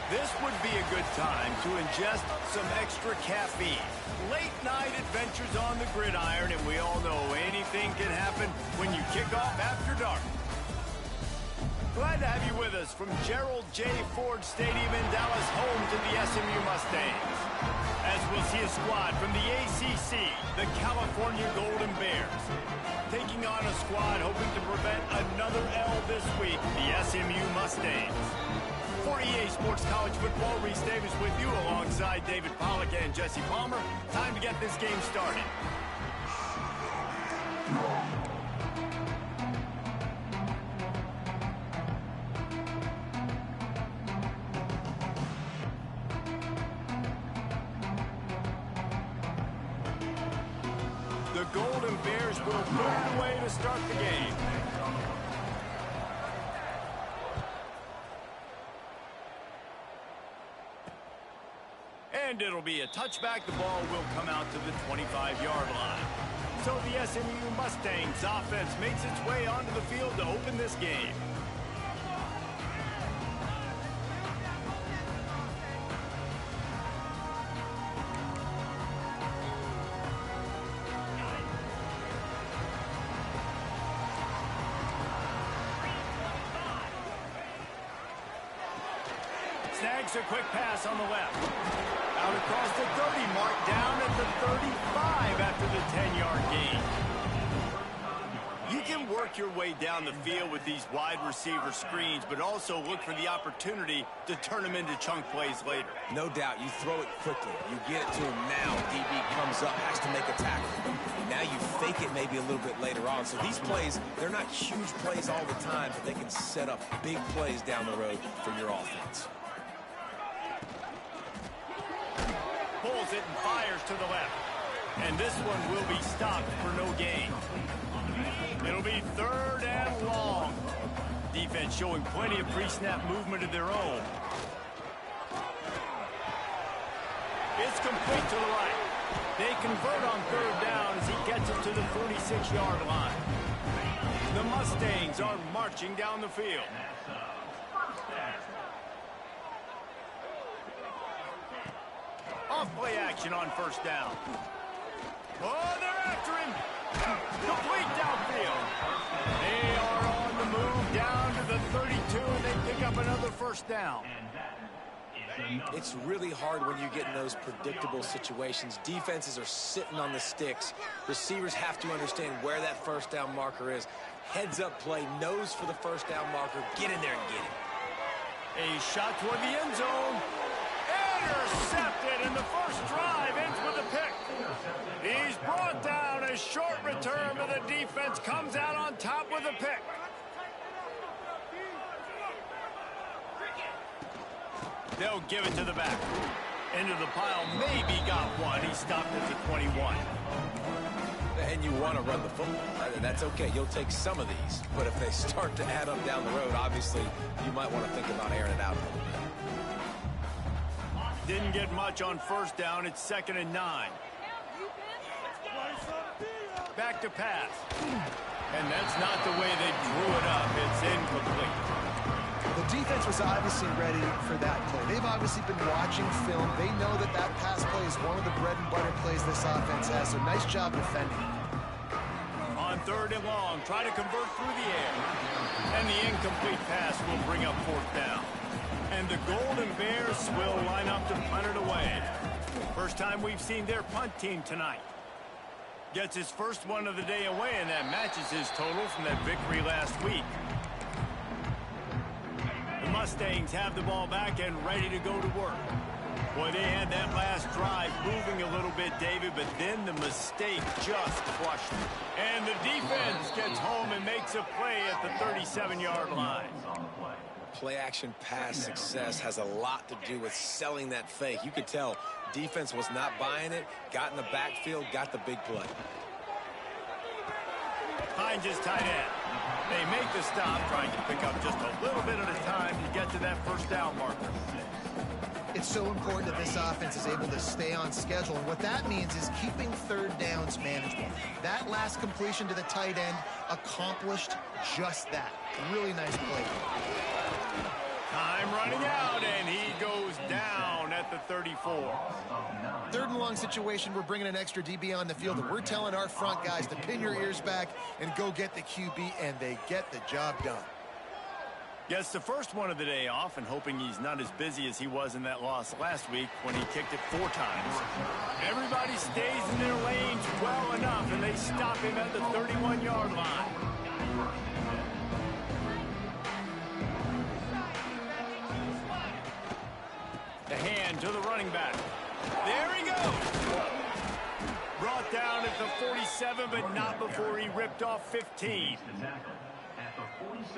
This would be a good time to ingest some extra caffeine. Late night adventures on the gridiron, and we all know anything can happen when you kick off after dark. Glad to have you with us from Gerald J. Ford Stadium in Dallas, home to the SMU Mustangs. As we'll see a squad from the ACC, the California Golden Bears, taking on a squad hoping to prevent another L this week, the SMU Mustangs. For EA Sports College Football, Reese Davis with you alongside David Pollack and Jesse Palmer. Time to get this game started. The Golden Bears will put it away to start the game. And it'll be a touchback. The ball will come out to the 25-yard line. So the SMU Mustangs offense makes its way onto the field to open this game. Snags a quick pass on the left. Out across the 30, marked down at the 35 after the 10-yard gain. You can work your way down the field with these wide receiver screens, but also look for the opportunity to turn them into chunk plays later. No doubt, you throw it quickly. You get it to him now. DB comes up, has to make a tackle. Now you fake it maybe a little bit later on. So these plays, they're not huge plays all the time, but they can set up big plays down the road for your offense. Pulls it and fires to the left. And this one will be stopped for no gain. It'll be 3rd and long. Defense showing plenty of pre-snap movement of their own. It's complete to the right. They convert on 3rd down as he gets it to the 46-yard line. The Mustangs are marching down the field. Off play action on 1st down. Oh, they're after him. Complete downfield. They are on the move down to the 32, and they pick up another 1st down. It's really hard when you get in those predictable situations. Defenses are sitting on the sticks. Receivers have to understand where that 1st down marker is. Heads up play, nose for the 1st down marker. Get in there and get it. A shot toward the end zone. Intercepted, and the first drive ends with a pick. He's brought down. A short return, but the defense comes out on top with a pick. They'll give it to the back. Into the pile, maybe got one. He stopped at the 21. And you want to run the football. That's okay. You'll take some of these. But if they start to add up down the road, obviously, you might want to think about airing it out a little bit. Didn't get much on 1st down. It's 2nd and 9. Back to pass. And that's not the way they drew it up. It's incomplete. The defense was obviously ready for that play. They've obviously been watching film. They know that that pass play is one of the bread and butter plays this offense has. So nice job defending. On 3rd and long, try to convert through the air. And the incomplete pass will bring up 4th down. And the Golden Bears will line up to punt it away. First time we've seen their punt team tonight. Gets his first one of the day away, and that matches his total from that victory last week. The Mustangs have the ball back and ready to go to work. Boy, they had that last drive moving a little bit, David, but then the mistake just crushed them. And the defense gets home and makes a play at the 37-yard line. Play-action pass success has a lot to do with selling that fake. You could tell defense was not buying it, got in the backfield, got the big play. Hines is tight end. They make the stop, trying to pick up just a little bit at a time to get to that 1st down marker. It's so important that this offense is able to stay on schedule. And what that means is keeping 3rd downs manageable. That last completion to the tight end accomplished just that. Really nice play. Time running out, and he goes at the 34. Third and long situation, we're bringing an extra DB on the field, and we're telling our front guys to pin your ears back and go get the QB, and they get the job done. Gets the first one of the day off, and hoping he's not as busy as he was in that loss last week when he kicked it 4 times. Everybody stays in their lanes well enough, and they stop him at the 31-yard line. The hand to the running back. There he goes. Brought down at the 47, but not before he ripped off 15.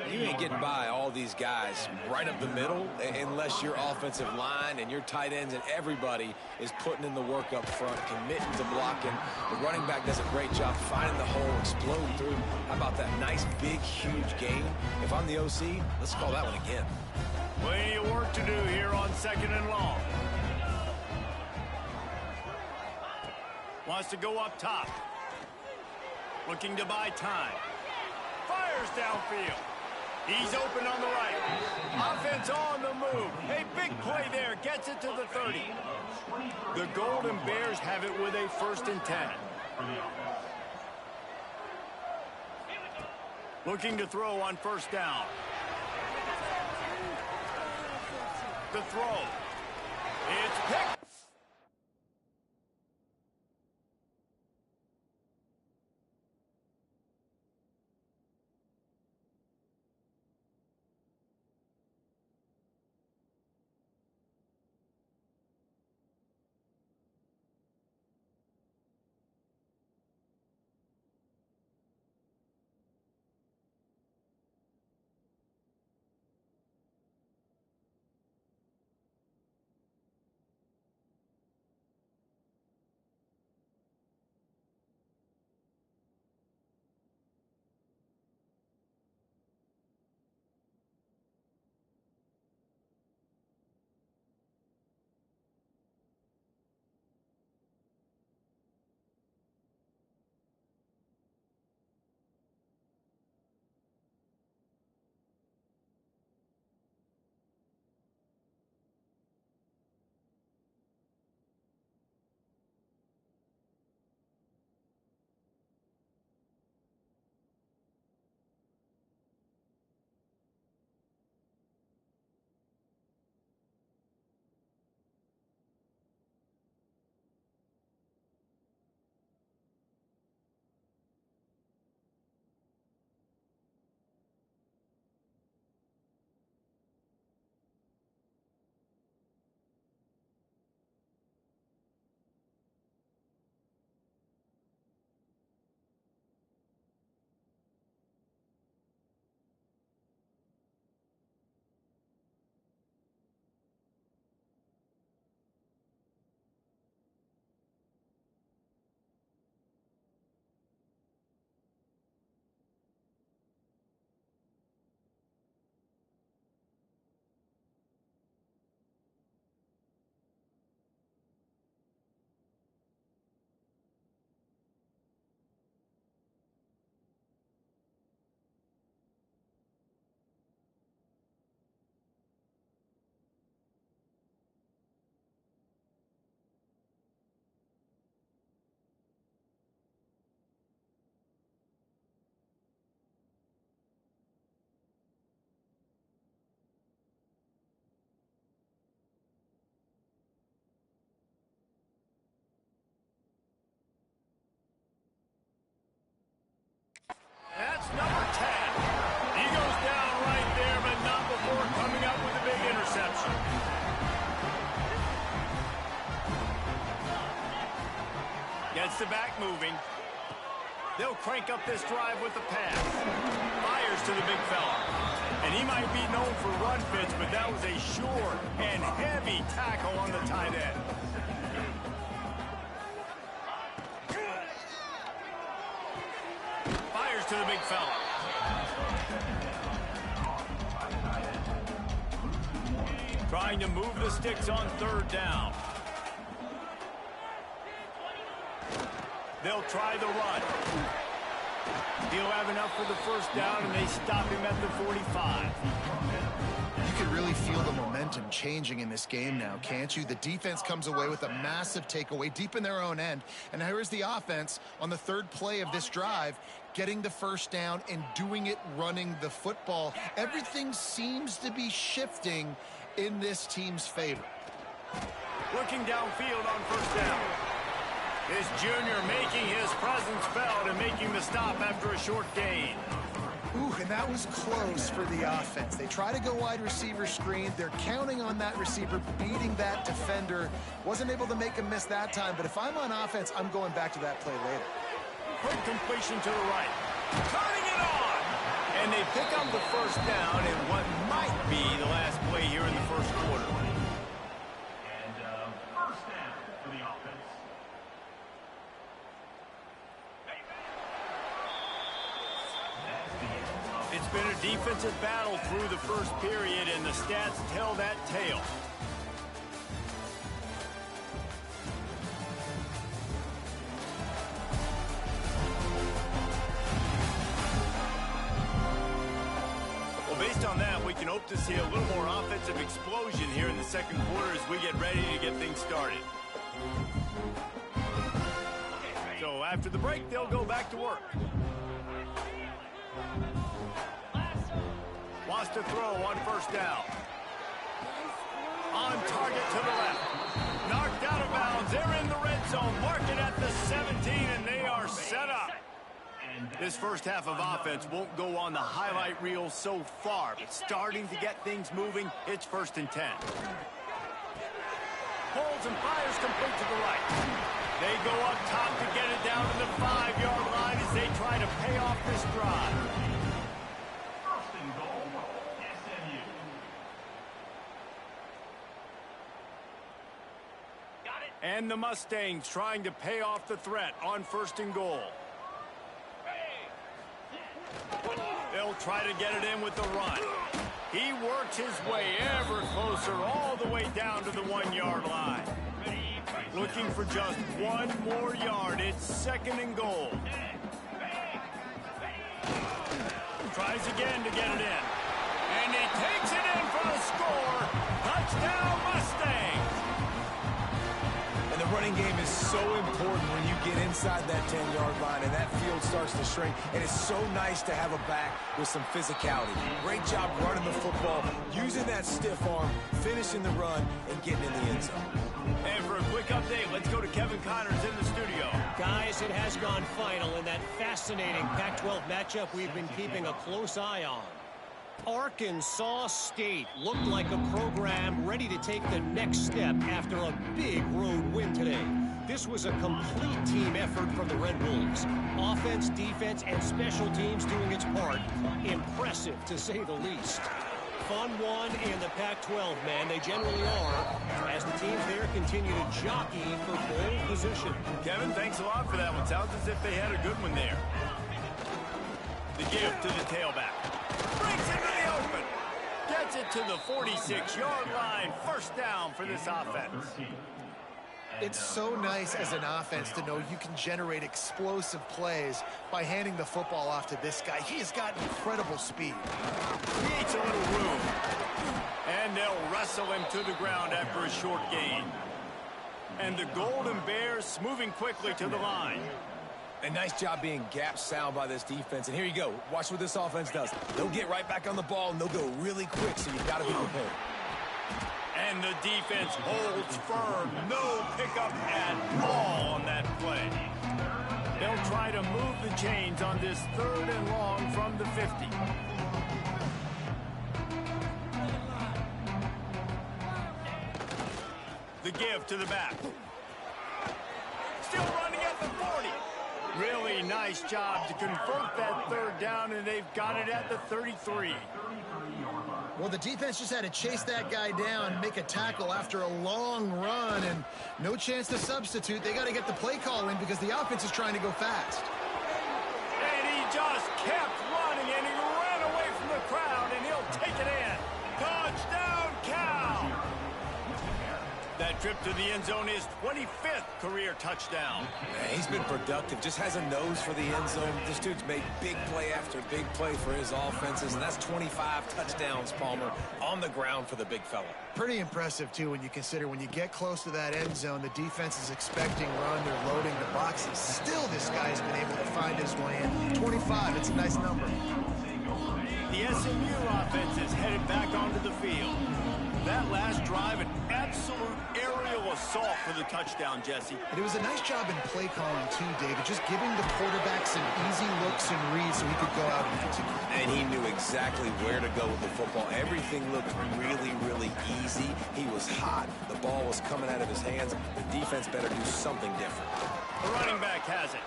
You ain't getting by all these guys right up the middle unless your offensive line and your tight ends and everybody is putting in the work up front, committing to blocking. The running back does a great job finding the hole, exploding through. How about that nice, big, huge gain? If I'm the OC, let's call that one again. Plenty of work to do here on 2nd and long. Wants to go up top. Looking to buy time. Fires downfield. He's open on the right. Offense on the move. A big play there. Gets it to the 30. The Golden Bears have it with a 1st and 10. Looking to throw on 1st down. The throw. It's picked. That's number 10. He goes down right there, but not before coming up with a big interception. Gets the back moving. They'll crank up this drive with the pass. Fires to the big fella. And he might be known for run fits, but that was a sure and heavy tackle on the tight end. Fires to the big fella. Trying to move the sticks on 3rd down. They'll try the run. He'll have enough for the 1st down, and they stop him at the 45. You can really feel the momentum momentum changing in this game now, can't you? The defense comes away with a massive takeaway deep in their own end. And here is the offense on the third play of this drive, getting the first down and doing it running the football. Everything seems to be shifting in this team's favor. Looking downfield on first down. This junior making his presence felt and making the stop after a short gain. Ooh, and that was close for the offense. They try to go wide receiver screen. They're counting on that receiver beating that defender. Wasn't able to make a miss that time, but if I'm on offense, I'm going back to that play later. Quick completion to the right. Turning it on! And they pick up the first down in what might be the last play here in the first quarter. And first down for the offense. It's been a defensive battle through the first period, and the stats tell that tale. Well, based on that, we can hope to see a little more offensive explosion here in the second quarter as we get ready to get things started. So after the break, they'll go back to work. Wants to throw on first down. On target to the left. Knocked out of bounds. They're in the red zone. Mark it at the 17, and they are set up. This first half of offense won't go on the highlight reel so far, but starting to get things moving. It's 1st and 10. Holds and fires complete to the right. They go up top to get it down to the 5-yard line as they try to pay off this drive. First and goal, SMU. Got it. And the Mustangs trying to pay off the threat on 1st and goal. They'll try to get it in with the run. He works his way ever closer all the way down to the 1-yard line. Looking for just one more yard. It's 2nd and goal. Tries again to get it in. And he takes it in for the score. Touchdown, Mustangs. And the running game is so important when you get inside that 10-yard line and that field starts to shrink. And it's so nice to have a back with some physicality. Great job running the football, using that stiff arm, finishing the run, and getting in the end zone. And for a quick update, let's go to Kevin Connors in the studio. Guys, it has gone final in that fascinating Pac-12 matchup we've been keeping a close eye on. Arkansas State looked like a program ready to take the next step after a big road win today. This was a complete team effort from the Red Wolves. Offense, defense, and special teams doing its part. Impressive, to say the least. Fun one in the Pac-12, man. They generally are, as the teams there continue to jockey for pole position. Kevin, thanks a lot for that one. Sounds as if they had a good one there. The give to the tailback. Brings it to the open. Gets it to the 46-yard line. 1st down for this offense. It's so nice as an offense to know you can generate explosive plays by handing the football off to this guy. He has got incredible speed. Creates a little room. And they'll wrestle him to the ground after a short gain. And the Golden Bears moving quickly to the line. A nice job being gap sound by this defense. And here you go. Watch what this offense does. They'll get right back on the ball, and they'll go really quick, so you've got to be prepared. And the defense holds firm. No pickup at all on that play. They'll try to move the chains on this 3rd and long from the 50. The give to the back. Still running at the 40. Really nice job to convert that 3rd down, and they've got it at the 33. Well, the defense just had to chase that guy down, make a tackle after a long run, and no chance to substitute. They got to get the play call in because the offense is trying to go fast. And he just kept running, and he ran away from the crowd, and he'll take it in. Touchdown, Cal! That trip to the end zone, his 25th career touchdown. Man, he's been productive, just has a nose for the end zone. This dude's made big play after big play for his offenses, and that's 25 touchdowns, Palmer, on the ground for the big fella. Pretty impressive, too, when you consider when you get close to that end zone, the defense is expecting run, they're loading the boxes. Still, this guy's been able to find his way in. 25, it's a nice number. The SMU offense is headed back onto the field. That last drive, an absolute aerial assault for the touchdown, Jesse. And it was a nice job in play calling, too, David, just giving the quarterback some easy looks and reads so he could go out and execute. And he knew exactly where to go with the football. Everything looked really, really easy. He was hot. The ball was coming out of his hands. The defense better do something different. The running back has it.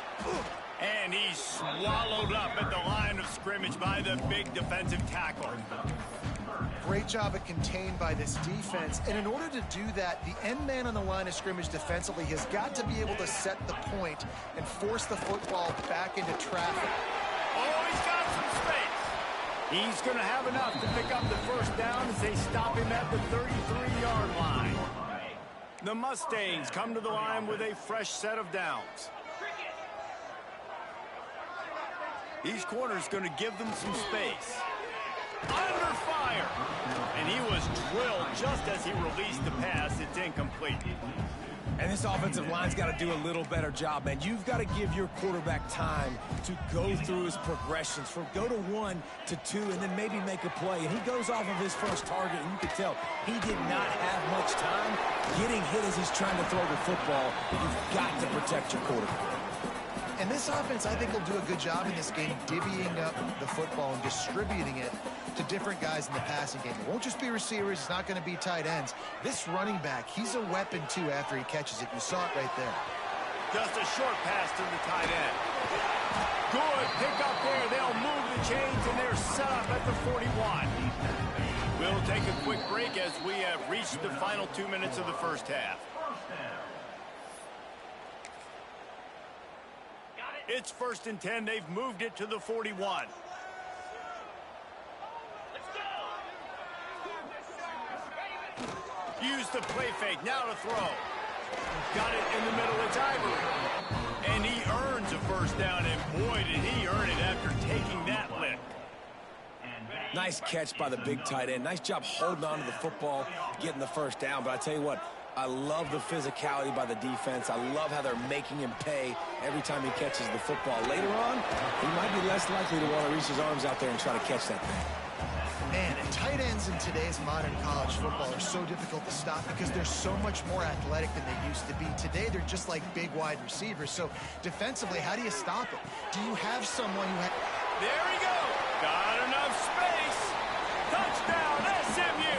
And he's swallowed up at the line of scrimmage by the big defensive tackle. Great job at contained by this defense. And in order to do that, the end man on the line of scrimmage defensively has got to be able to set the point and force the football back into traffic. Oh, he's got some space. He's going to have enough to pick up the first down as they stop him at the 33-yard line. The Mustangs come to the line with a fresh set of downs. These corners going to give them some space. Under fire. And he was drilled just as he released the pass. It's incomplete. And this offensive line's got to do a little better job, man. You've got to give your quarterback time to go through his progressions from go to 1 to 2 and then maybe make a play. And he goes off of his first target, and you can tell he did not have much time getting hit as he's trying to throw the football. You've got to protect your quarterback. And this offense, I think, will do a good job in this game divvying up the football and distributing it to different guys in the passing game. It won't just be receivers. It's not going to be tight ends. This running back, he's a weapon, too, after he catches it. You saw it right there. Just a short pass to the tight end. Good pick up there. They'll move the chains, and they're set up at the 41. We'll take a quick break as we have reached the final 2 minutes of the first half. It's 1st and 10. They've moved it to the 41. Use the play fake. Now to throw. Got it in the middle. It's Ivory. And he earns a first down. And boy, did he earn it after taking that lick. Nice catch by the big tight end. Nice job holding on to the football, getting the first down. But I tell you what, I love the physicality by the defense. I love how they're making him pay every time he catches the football. Later on, he might be less likely to want to reach his arms out there and try to catch that thing. Man, and tight ends in today's modern college football are so difficult to stop because they're so much more athletic than they used to be. Today, they're just like big wide receivers. So defensively, how do you stop it? Do you have someone who has... There he goes. Got enough space. Touchdown, SMU.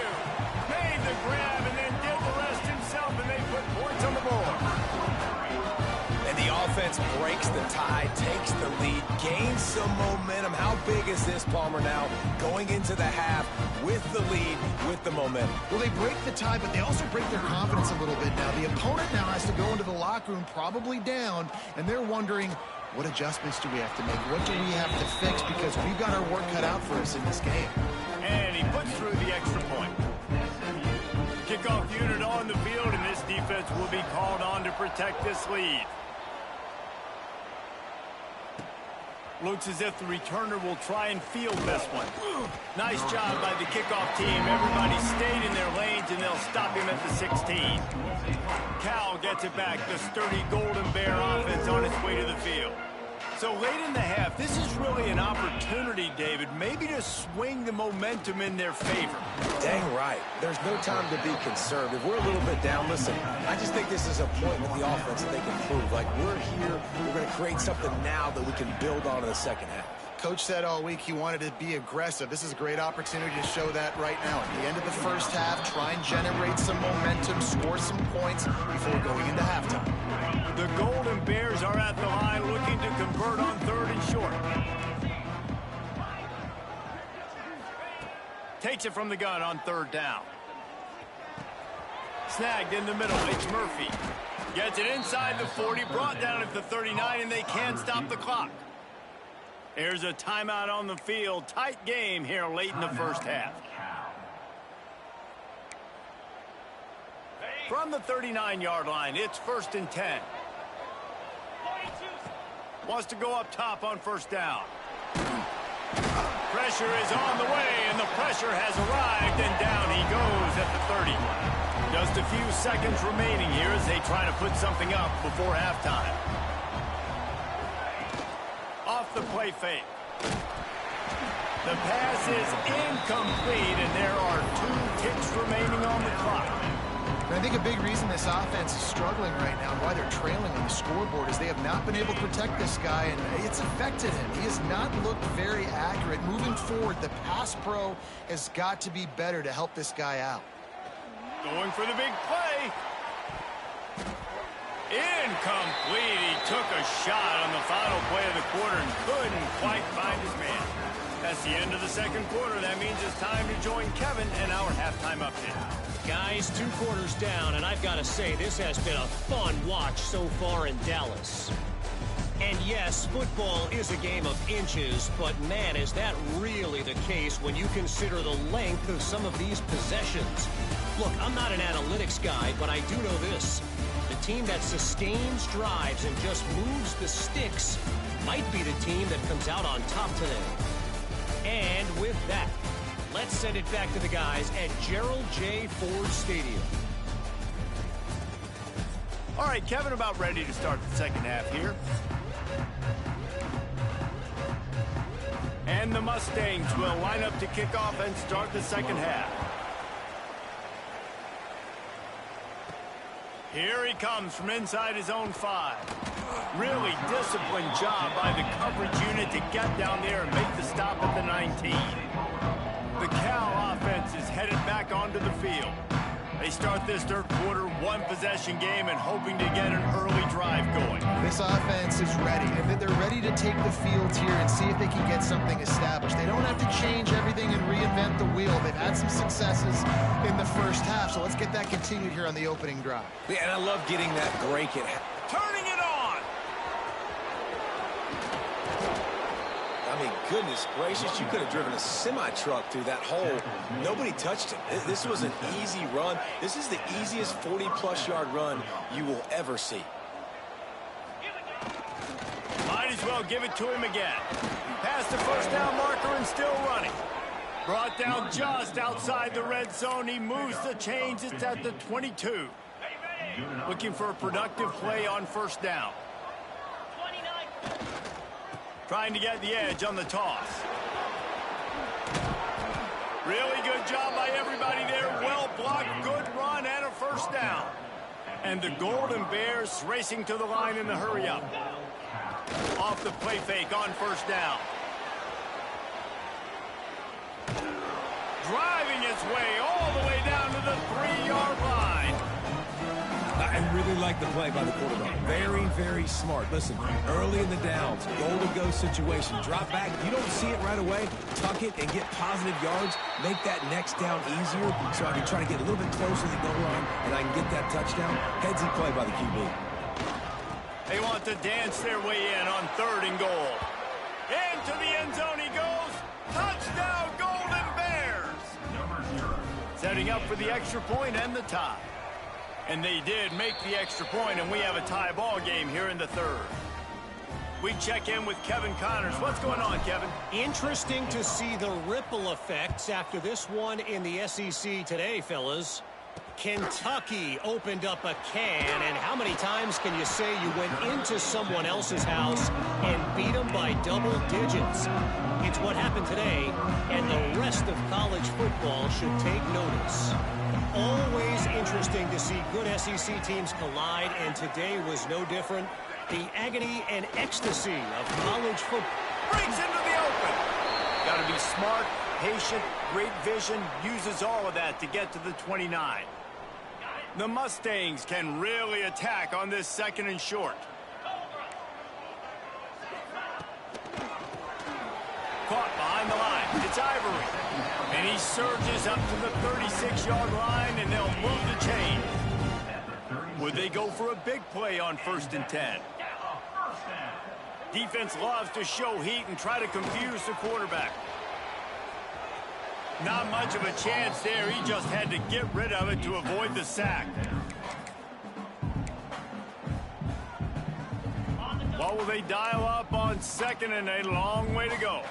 Made the grab and then did the rest himself, and they put points on the board. And the offense breaks the tie, takes the lead, gains some momentum. How big is this, Palmer, now going into the half with the lead, with the momentum? Well, they break the tie, but they also break their confidence a little bit now. The opponent now has to go into the locker room probably down, and they're wondering, what adjustments do we have to make? What do we have to fix? Because we've got our work cut out for us in this game. And he puts through the extra point. Kickoff unit on the field, and this defense will be called on to protect this lead. Looks as if the returner will try and field this one. Nice job by the kickoff team. Everybody stayed in their lanes, and they'll stop him at the 16. Cal gets it back. The sturdy Golden Bear offense on its way to the field. So late in the half, this is really an opportunity, David, maybe to swing the momentum in their favor. Dang right. There's no time to be conservative. We're a little bit down. Listen, I just think this is a point with the offense that they can prove. Like, we're here, we're going to create something now that we can build on in the second half. Coach said all week he wanted to be aggressive. This is a great opportunity to show that right now. At the end of the first half, try and generate some momentum, score some points before going into halftime. The Golden Bears are at the line looking to convert on 3rd and short. Takes it from the gun on 3rd down. Snagged in the middle. It's Murphy. Gets it inside the 40, brought down at the 39, and they can't stop the clock. There's a timeout on the field. Tight game here late in the first half. From the 39-yard line, it's 1st and 10. Wants to go up top on 1st down. Pressure is on the way, and the pressure has arrived, and down he goes at the 30. Just a few seconds remaining here as they try to put something up before halftime. Off the play fake. The pass is incomplete, and there are 2 ticks remaining on the clock. And I think a big reason this offense is struggling right now and why they're trailing on the scoreboard is they have not been able to protect this guy, and it's affected him. He has not looked very accurate. Moving forward, the pass pro has got to be better to help this guy out. Going for the big play. Incomplete. He took a shot on the final play of the quarter and couldn't quite find his man. That's the end of the 2nd quarter. That means it's time to join Kevin and our halftime update. Guys, 2 quarters down, and I've got to say, this has been a fun watch so far in Dallas. And yes, football is a game of inches, but man, is that really the case when you consider the length of some of these possessions. Look, I'm not an analytics guy, but I do know this. The team that sustains drives and just moves the sticks might be the team that comes out on top today. And with that, let's send it back to the guys at Gerald J. Ford Stadium. All right, Kevin, about ready to start the 2nd half here. And the Mustangs will line up to kick off and start the 2nd half. Here he comes from inside his own 5. Really disciplined job by the coverage unit to get down there and make the stop at the 19. The Cal offense is headed back onto the field. They start this 3rd quarter 1-possession game and hoping to get an early drive going. This offense is ready, and they're ready to take the field here and see if they can get something established. They don't have to change everything and reinvent the wheel. They've had some successes in the 1st half, so let's get that continued here on the opening drive. Yeah, and I love getting that break at half. Turning it on! I mean, goodness gracious, you could have driven a semi-truck through that hole. Nobody touched him. This was an easy run. This is the easiest 40-plus yard run you will ever see. Might as well give it to him again. Past the 1st down marker and still running. Brought down just outside the red zone. He moves the chains. It's at the 22. Looking for a productive play on 1st down. Trying to get the edge on the toss. Really good job by everybody there. Well blocked, good run, and a 1st down. And the Golden Bears racing to the line in the hurry up. Off the play fake on 1st down. Driving its way all the way down to the 3-yard line. I really like the play by the quarterback. Very, very smart. Listen, early in the downs, goal-to-go situation. Drop back. You don't see it right away. Tuck it and get positive yards. Make that next down easier so I can try to get a little bit closer to the goal line and I can get that touchdown. Headsy play by the QB. They want to dance their way in on 3rd and goal. Into the end zone he goes. Touchdown, Golden Bears. Setting up for the extra point and the tie. And they did make the extra point, and we have a tie ball game here in the 3rd. We check in with Kevin Connors. What's going on, Kevin? Interesting to see the ripple effects after this one in the SEC today, fellas. Kentucky opened up a can, and how many times can you say you went into someone else's house and beat them by double digits? It's what happened today, and the rest of college football should take notice. Always interesting to see good SEC teams collide, and today was no different. The agony and ecstasy of college football. Breaks into the open. Got to be smart, patient, great vision, uses all of that to get to the 29. The Mustangs can really attack on this 2nd and short. Caught behind the line. It's Ivory. And he surges up to the 36-yard line, and they'll move the chain. Would they go for a big play on 1st and 10? Defense loves to show heat and try to confuse the quarterback. Not much of a chance there. He just had to get rid of it to avoid the sack. What will they dial up on second and a long way to go?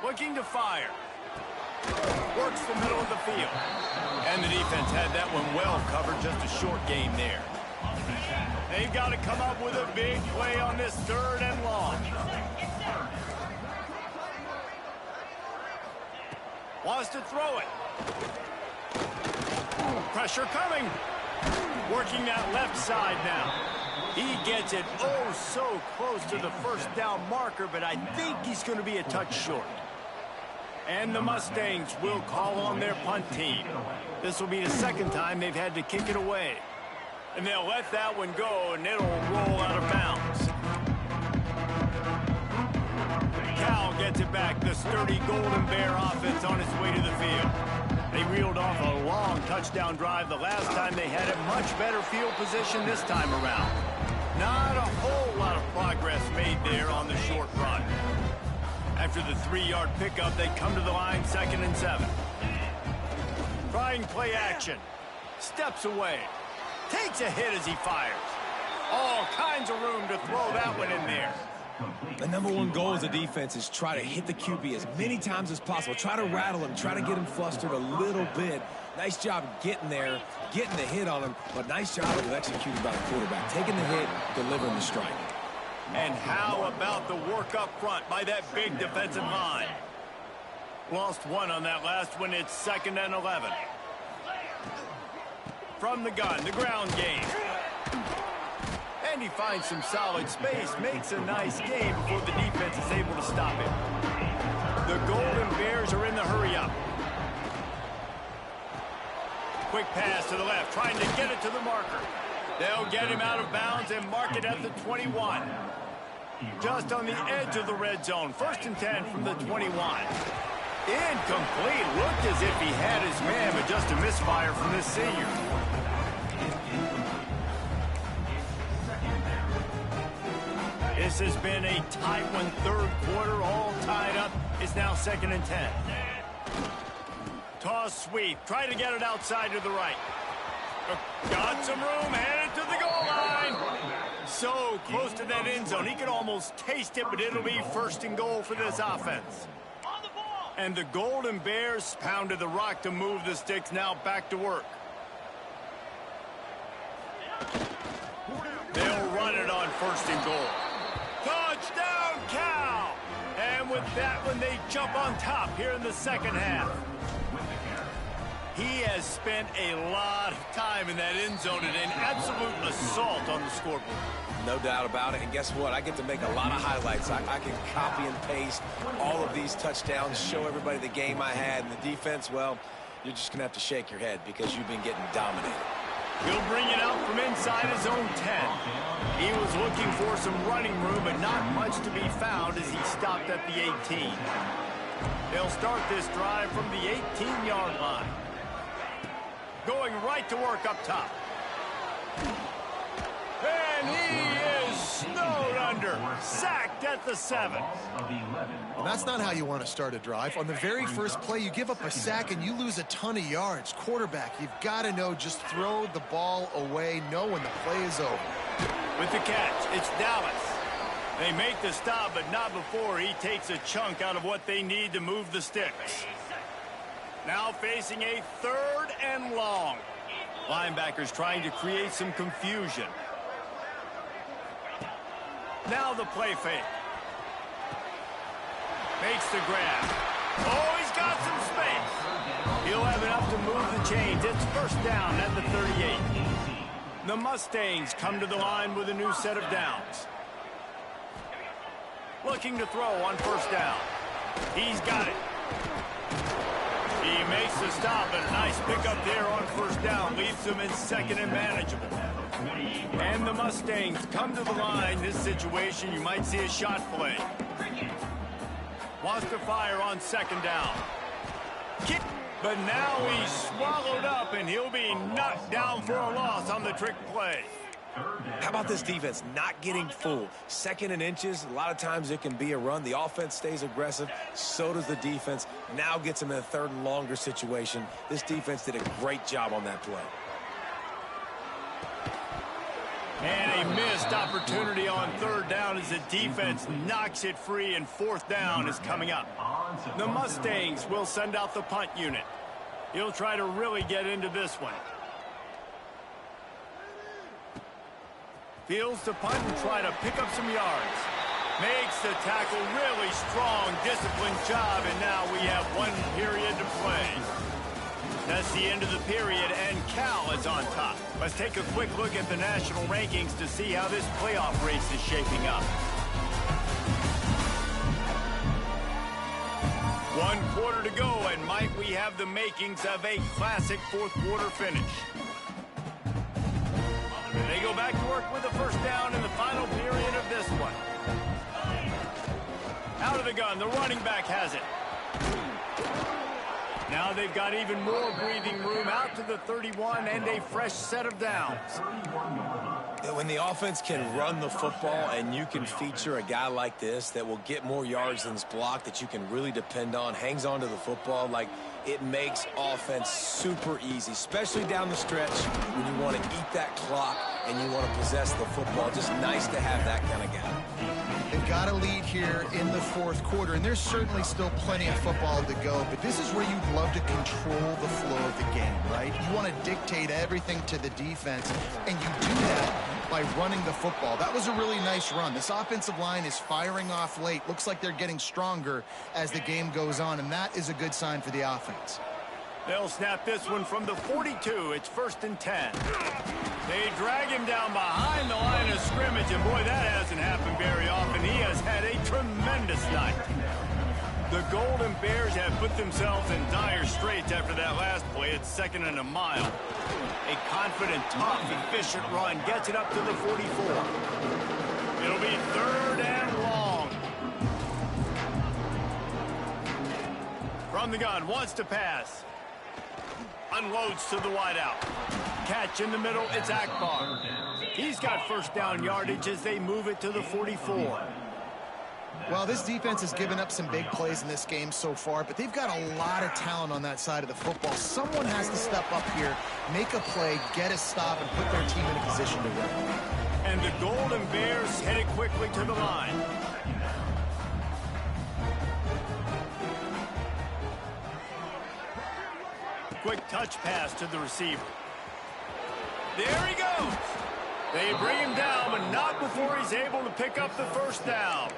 Looking to fire. Works the middle of the field. And the defense had that one well covered, just a short game there. They've got to come up with a big play on this third and long. Wants to throw it. Pressure coming. Working that left side now. He gets it oh so close to the first down marker, but I think he's going to be a touch short. And the Mustangs will call on their punt team. This will be the second time they've had to kick it away. And they'll let that one go, and it'll roll out of bounds. Cal gets it back. The sturdy Golden Bear offense on its way to the field. They reeled off a long touchdown drive the last time. They had a much better field position this time around. Not a whole lot of progress made there on the short run. After the 3-yard pickup, they come to the line, 2nd and 7. Trying play action. Steps away. Takes a hit as he fires. All kinds of room to throw that one in there. The number one goal as a defense is try to hit the QB as many times as possible. Try to rattle him. Try to get him flustered a little bit. Nice job getting there, getting the hit on him, but nice job of executing by the quarterback. Taking the hit, delivering the strike. And how about the work up front by that big defensive line? Lost one on that last one. It's 2nd and 11. From the gun, the ground game. And he finds some solid space, makes a nice game before the defense is able to stop him. The Golden Bears are in the hurry-up. Quick pass to the left, trying to get it to the marker. They'll get him out of bounds and mark it at the 21. Just on the edge of the red zone. 1st and 10 from the 21. Incomplete. Looked as if he had his man, but just a misfire from this senior. This has been a tight one, 3rd quarter, all tied up. It's now 2nd and 10. Toss sweep. Try to get it outside to the right. Got some room, headed to the goal line. So close to that end zone. He could almost taste it, but it'll be 1st and goal for this offense. And the Golden Bears pounded the rock to move the sticks. Now back to work. They'll run it on 1st and goal. Touchdown, Cal! And with that one, they jump on top here in the 2nd half. He has spent a lot of time in that end zone and an absolute assault on the scoreboard. No doubt about it. And guess what? I get to make a lot of highlights. I can copy and paste all of these touchdowns, show everybody the game I had. And the defense, well, you're just going to have to shake your head because you've been getting dominated. He'll bring it out from inside his own 10. He was looking for some running room, but not much to be found as he stopped at the 18. They'll start this drive from the 18-yard line. Going right to work up top. And he is snowed under. Sacked at the 7. And that's not how you want to start a drive. On the very first play, you give up a sack and you lose a ton of yards. Quarterback, you've got to know, just throw the ball away, know when the play is over. With the catch, it's Dallas. They make the stop, but not before he takes a chunk out of what they need to move the sticks. Now facing a 3rd and long. Linebackers trying to create some confusion. Now the play fake. Makes the grab. Oh, he's got some space. He'll have enough to move the chains. It's 1st down at the 38. The Mustangs come to the line with a new set of downs. Looking to throw on 1st down. He's got it. He makes the stop, and a nice pickup there on 1st down. Leaves them in 2nd and manageable. And the Mustangs come to the line. This situation, you might see a shot play. Wants to fire on 2nd down. Kick, but now he's swallowed up, and he'll be knocked down for a loss on the trick play. How about this defense not getting fooled? 2nd and inches, a lot of times it can be a run. The offense stays aggressive, so does the defense. Now gets them in a 3rd and longer situation. This defense did a great job on that play. And a missed opportunity on 3rd down as the defense knocks it free, and 4th down is coming up. The Mustangs will send out the punt unit. He'll try to really get into this one. Fields to punt and try to pick up some yards. Makes the tackle, really strong, disciplined job, and now we have 1 period to play. That's the end of the period, and Cal is on top. Let's take a quick look at the national rankings to see how this playoff race is shaping up. 1 quarter to go, and might we have the makings of a classic 4th quarter finish. They go back to work with a 1st down in the final period of this one. Out of the gun, the running back has it. Now they've got even more breathing room out to the 31 and a fresh set of downs. When the offense can run the football and you can feature a guy like this that will get more yards than his block, that you can really depend on, hangs on to the football, like it makes offense super easy, especially down the stretch when you want to eat that clock and you want to possess the football. Just nice to have that kind of guy. They've got a lead here in the 4th quarter, and there's certainly still plenty of football to go, but this is where you'd love to control the flow of the game, right? You want to dictate everything to the defense, and you do that by running the football. That was a really nice run. This offensive line is firing off late. Looks like they're getting stronger as the game goes on, and that is a good sign for the offense. They'll snap this one from the 42. It's 1st and 10. They drag him down behind the line of scrimmage, and boy, that hasn't happened very often. He has had a tremendous night. The Golden Bears have put themselves in dire straits after that last play. It's 2nd and a mile. A confident, tough, efficient run gets it up to the 44. It'll be 3rd and long. From the gun, wants to pass. Unloads to the wideout. Catch in the middle, it's Akbar. He's got 1st down yardage as they move it to the 44. Well, this defense has given up some big plays in this game so far, but they've got a lot of talent on that side of the football. Someone has to step up here, make a play, get a stop, and put their team in a position to win. And the Golden Bears headed quickly to the line. Quick touch pass to the receiver. There he goes. They bring him down, but not before he's able to pick up the 1st down.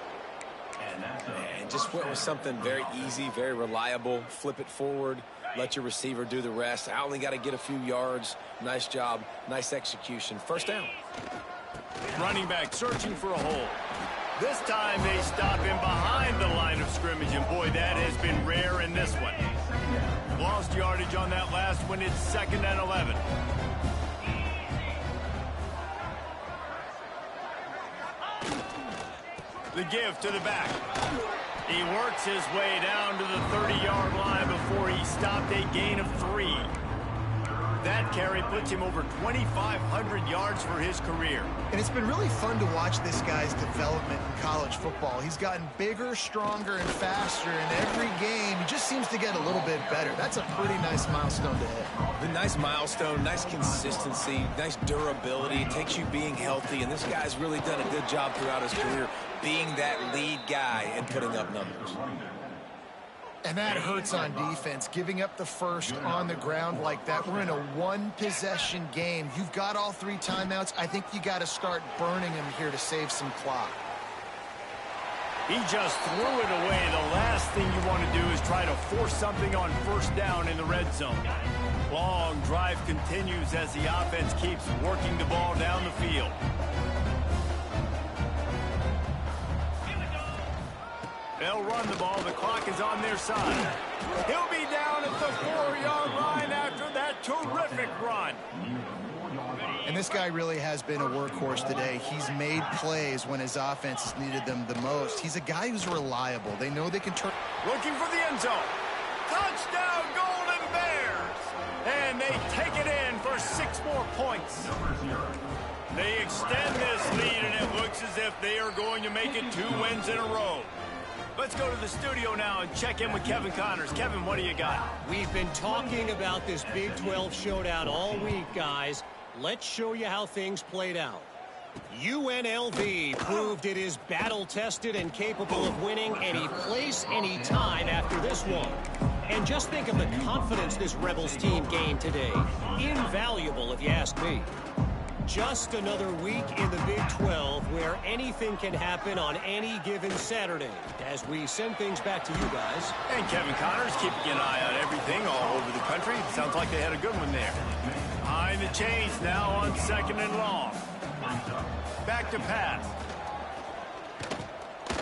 And just went with something very easy, very reliable. Flip it forward, let your receiver do the rest. I only got to get a few yards. Nice job, nice execution. 1st down. Running back searching for a hole. This time they stop him behind the line of scrimmage, and boy, that has been rare in this one. Lost yardage on that last one. It's 2nd and 11. The give to the back. He works his way down to the 30-yard line before he stopped a gain of 3. That carry puts him over 2,500 yards for his career. And it's been really fun to watch this guy's development in college football. He's gotten bigger, stronger, and faster in every game. He just seems to get a little bit better. That's a pretty nice milestone to hit. The nice milestone, nice consistency, nice durability. It takes you being healthy, and this guy's really done a good job throughout his career being that lead guy and putting up numbers. And that hurts on defense, giving up the 1st on the ground like that. We're in a 1-possession game. You've got all 3 timeouts. I think you got to start burning them here to save some clock. He just threw it away. The last thing you want to do is try to force something on 1st down in the red zone. Long drive continues as the offense keeps working the ball down the field. They'll run the ball. The clock is on their side. He'll be down at the 4-yard line after that terrific run. And this guy really has been a workhorse today. He's made plays when his offense has needed them the most. He's a guy who's reliable. They know they can turn. Looking for the end zone. Touchdown, Golden Bears. And they take it in for score 6 more points. They extend this lead, and it looks as if they are going to make it 2 wins in a row. Let's go to the studio now and check in with Kevin Connors. Kevin, what do you got? We've been talking about this Big 12 showdown all week, guys. Let's show you how things played out. UNLV proved it is battle-tested and capable of winning any place, any time after this one. And just think of the confidence this Rebels team gained today. Invaluable, if you ask me. Just another week in the Big 12 where anything can happen on any given Saturday. As we send things back to you guys. And Kevin Connors keeping an eye on everything all over the country. Sounds like they had a good one there. Behind the chains now on 2nd and long. Back to pass.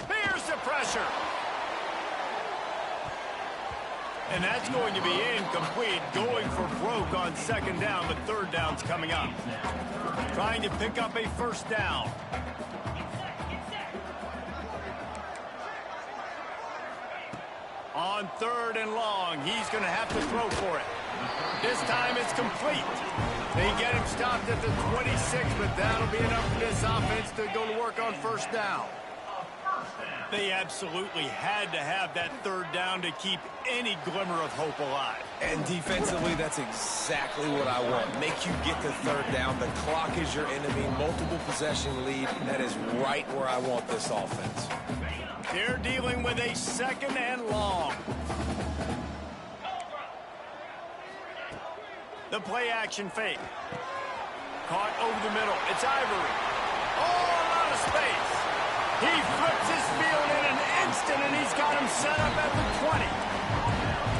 Here's the pressure. And that's going to be incomplete. Going for broke on 2nd down, but 3rd down's coming up. Trying to pick up a 1st down. On 3rd and long, he's going to have to throw for it. This time it's complete. They get him stopped at the 26, but that'll be enough for this offense to go to work on 1st down. They absolutely had to have that 3rd down to keep any glimmer of hope alive. And defensively, that's exactly what I want. Make you get the 3rd down. The clock is your enemy. Multiple possession lead. That is right where I want this offense. They're dealing with a 2nd and long. The play action fake. Caught over the middle. It's Ivory. Oh, out of space. He flips his field in an instant, and he's got him set up at the 20.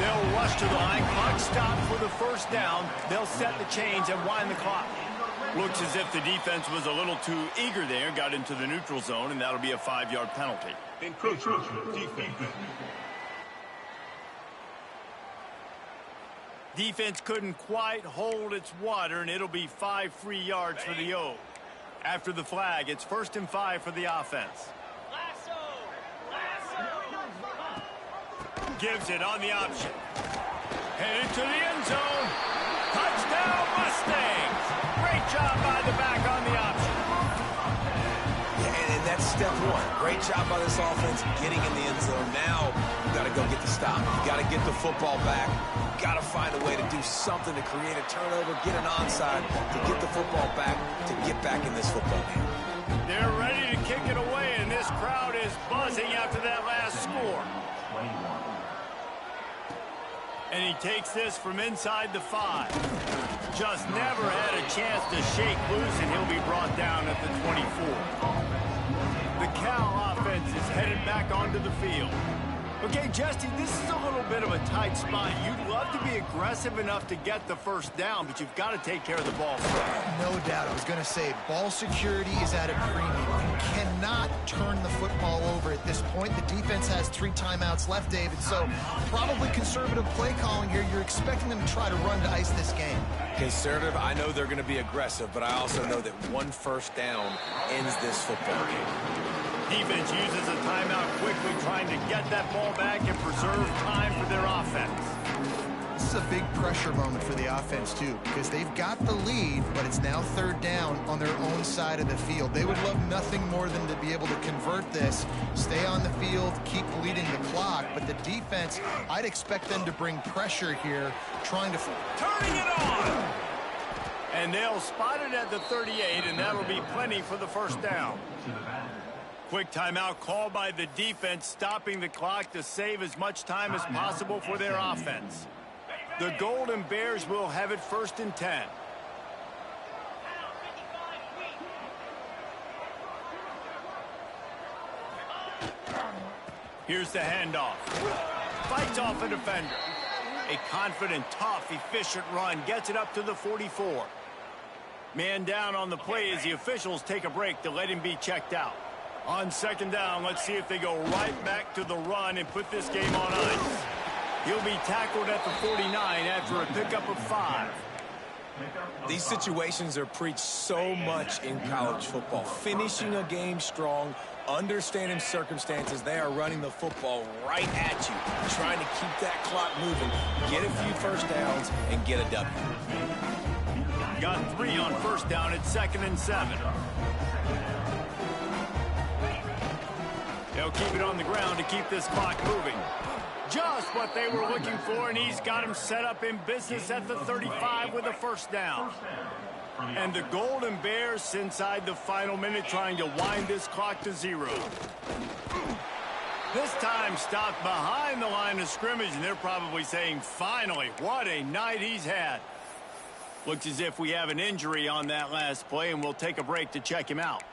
They'll rush to the line. Clock stopped for the 1st down. They'll set the chains and wind the clock. Looks as if the defense was a little too eager there, got into the neutral zone, and that'll be a 5-yard penalty. Encroachment defense. Defense couldn't quite hold its water, and it'll be 5 free yards for the O. After the flag, it's 1st and 5 for the offense. Gives it on the option. Headed to the end zone. Touchdown, Mustangs. Great job by the back on the option. Yeah, and that's step 1. Great job by this offense getting in the end zone. Now you got to go get the stop. You got to get the football back. You got to find a way to do something to create a turnover, get an onside, to get the football back, to get back in this football game. They're ready to kick it away, and this crowd is buzzing after that last score. And he takes this from inside the 5. Just never had a chance to shake loose, and he'll be brought down at the 24. The Cal offense is headed back onto the field. Okay, Justy, this is a little bit of a tight spot. You'd love to be aggressive enough to get the 1st down, but you've got to take care of the ball first. No doubt. I was going to say, ball security is at a premium. You cannot turn the football over at this point. The defense has 3 timeouts left, David, so probably conservative play calling here. You're expecting them to try to run to ice this game. Conservative, I know they're going to be aggressive, but I also know that 1 1st down ends this football game. Defense uses a timeout quickly, trying to get that ball back and preserve time for their offense. This is a big pressure moment for the offense, too, because they've got the lead, but it's now 3rd down on their own side of the field. They would love nothing more than to be able to convert this, stay on the field, keep bleeding the clock. But the defense, I'd expect them to bring pressure here, trying to... Turning it on! And they'll spot it at the 38, and that'll be plenty for the 1st down. Quick timeout called by the defense, stopping the clock to save as much time as possible for their offense. The Golden Bears will have it 1st and 10. Here's the handoff. Fights off a defender. A confident, tough, efficient run gets it up to the 44. Man down on the play as the officials take a break to let him be checked out. On 2nd down, let's see if they go right back to the run and put this game on ice. He'll be tackled at the 49 after a pickup of 5. These situations are preached so much in college football. Finishing a game strong, understanding circumstances. They are running the football right at you, trying to keep that clock moving, get a few first downs, and get a W. Got 3 on first down at 2nd and 7. They'll keep it on the ground to keep this clock moving. Just what they were looking for, and he's got him set up in business at the 35 with a first down. And the Golden Bears inside the final minute trying to wind this clock to 0. This time stopped behind the line of scrimmage, and they're probably saying, finally, what a night he's had. Looks as if we have an injury on that last play, and we'll take a break to check him out.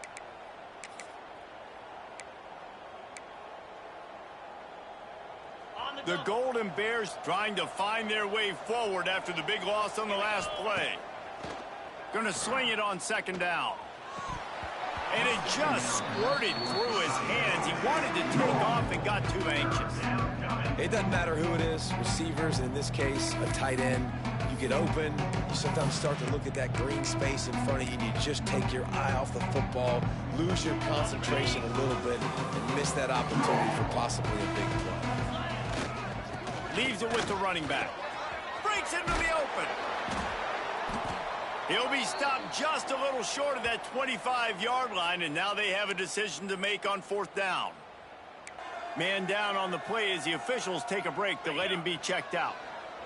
The Golden Bears trying to find their way forward after the big loss on the last play. Going to sling it on 2nd down. And it just squirted through his hands. He wanted to take off and got too anxious. It doesn't matter who it is, receivers, in this case, a tight end. You get open, you sometimes start to look at that green space in front of you, and you just take your eye off the football, lose your concentration a little bit, and miss that opportunity for possibly a big play. Leaves it with the running back. Breaks into the open. He'll be stopped just a little short of that 25-yard line, and now they have a decision to make on 4th down. Man down on the play as the officials take a break to let him be checked out.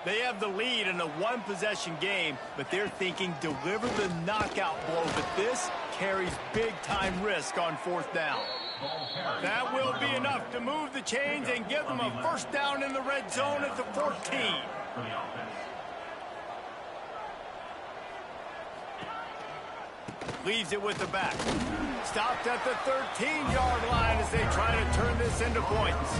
They have the lead in a one-possession game, but they're thinking deliver the knockout blow, but this carries big-time risk on 4th down. That will be enough to move the chains and give them a first down in the red zone at the 14. Leaves it with the back. Stopped at the 13-yard line as they try to turn this into points.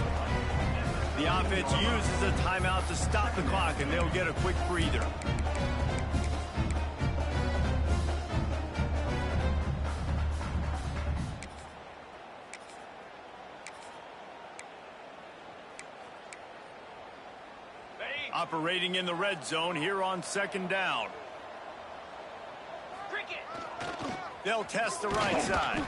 The offense uses a timeout to stop the clock, and they'll get a quick breather. Operating in the red zone here on 2nd down. They'll test the right side.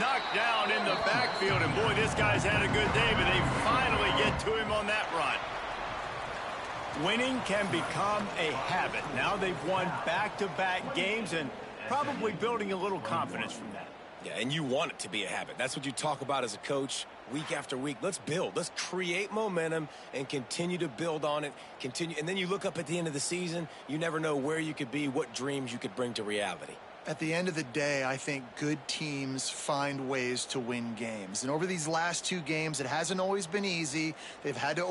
Knocked down in the backfield, and boy, this guy's had a good day, but they finally get to him on that run. Winning can become a habit. Now they've won back-to-back games and probably building a little confidence from that. Yeah, and you want it to be a habit. That's what you talk about as a coach week after week. Let's build. Let's create momentum and continue to build on it. And then you look up at the end of the season, you never know where you could be, what dreams you could bring to reality. At the end of the day, I think good teams find ways to win games. And over these last 2 games, it hasn't always been easy. They've had to